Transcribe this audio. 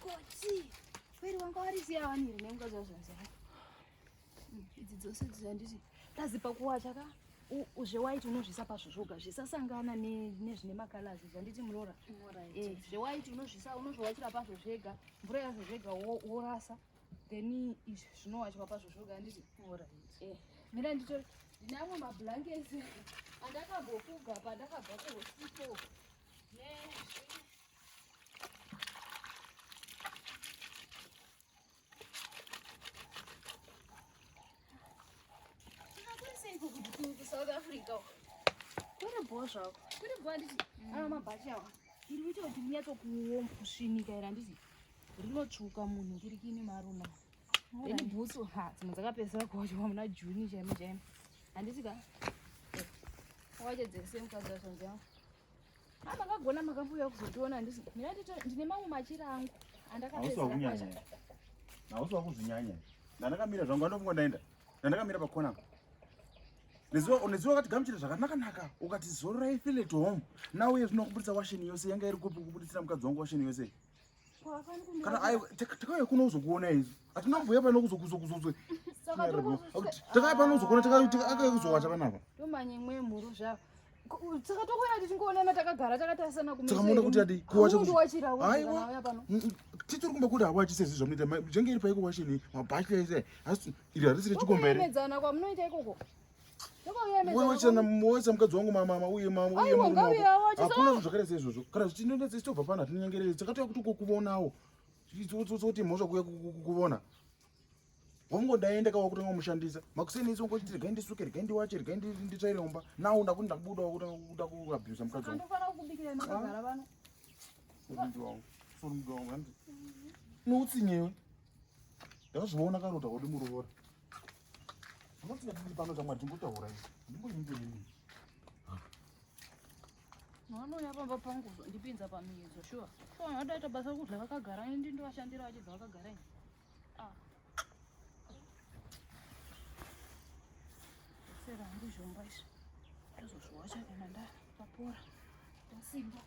Koti. Kweli wanga warisiya waniri nemukadzi wazvaziya. Idzi dzose dzanditi tazipa kuwacha ka zvewaiti unozvisa pazvozvoga zvisasangana nezvine makalazi zvanditi murora. Zvewaiti unozviwachira pazvo zvega, mvura yazvo zvega worasa, then zvinowachwa pazvo zvoga handiti. Mira ndito ndinamwe mablanketi andakambofuga pandakabva kuhosipo. South Africa. Kuri bosha. Kuri banditi. Ana mabhachi awa. Iri kuita kuti rinyatsokusvinika ira nditi. Rinotsvuka munhu ngiri kine maruna. Eni bhutsu dzimwe dzakapedzera kuwachwa muna Juni chaimo. Handiti ka? Wache dzese mukadzi wazvanzi yangu. Makagona makambuya kuzotiona handiti. Mina ndine mamwe machira angu andakapedzera kuwacha. Nausa kuzvinyanya. Ndandakamira zvangu andofunga ndaenda. Ndandakamira pakona. Uneziwa kati gamuchira zvakanaka ukati zororai feel at home. Nawe zvinokubuditsa washini yose yanga iri kupi kubuditsira mukadzi wangu washini yose. Kana ai takauya kuno uzokuona izvo. Atinamboya pano kuzokuzokuzozwe. Takauya pano uzokuona takauya kuzowacha panapa. Tomanye mwe mhuru zvavo. Saka tokwena tichingoonana takagara takatasana kumeso. Takamona kuti adi kuwacha kuti. Aiwa pano. Titiri kumba kuti awachi sezvo zvamunoita. Zvenge iri paiko washini mabhachi ese. Asi iri harisiri chikomba ere. Medzana kwamunoita ikoko. Mwesa mukadzi wangu mama uye murume hakuna zvinhu zvakaita seizvozvo. Kana zvichinoita tichitobva pano hatinyangerere takatouya kuti kukuonawo kuti mhosva kuuya kukuvona. Wamungodaenda kawa kutanga kumushandisa makuseni isi ungoti regai ndisuke regai ndiwache regai nditsvaire umba nawo ndakuti ndakubudawo kuda kuabhusa mukadzi wangu. Andofana kukubikira makagara pano. Sorundi wangu handi noutsinyewe ndakazviona karota kuti muruvora. Pano chamwari timbotaura izvi ndimboimbirei vanouya pamba pangu ndipinza pamiedzo shuwa vadaita basa kudla vakagara ini ndovashandira vachibva vakagara ini sera hangu zvomba izvi ndozozviwacha kana ndapapora ndasimba.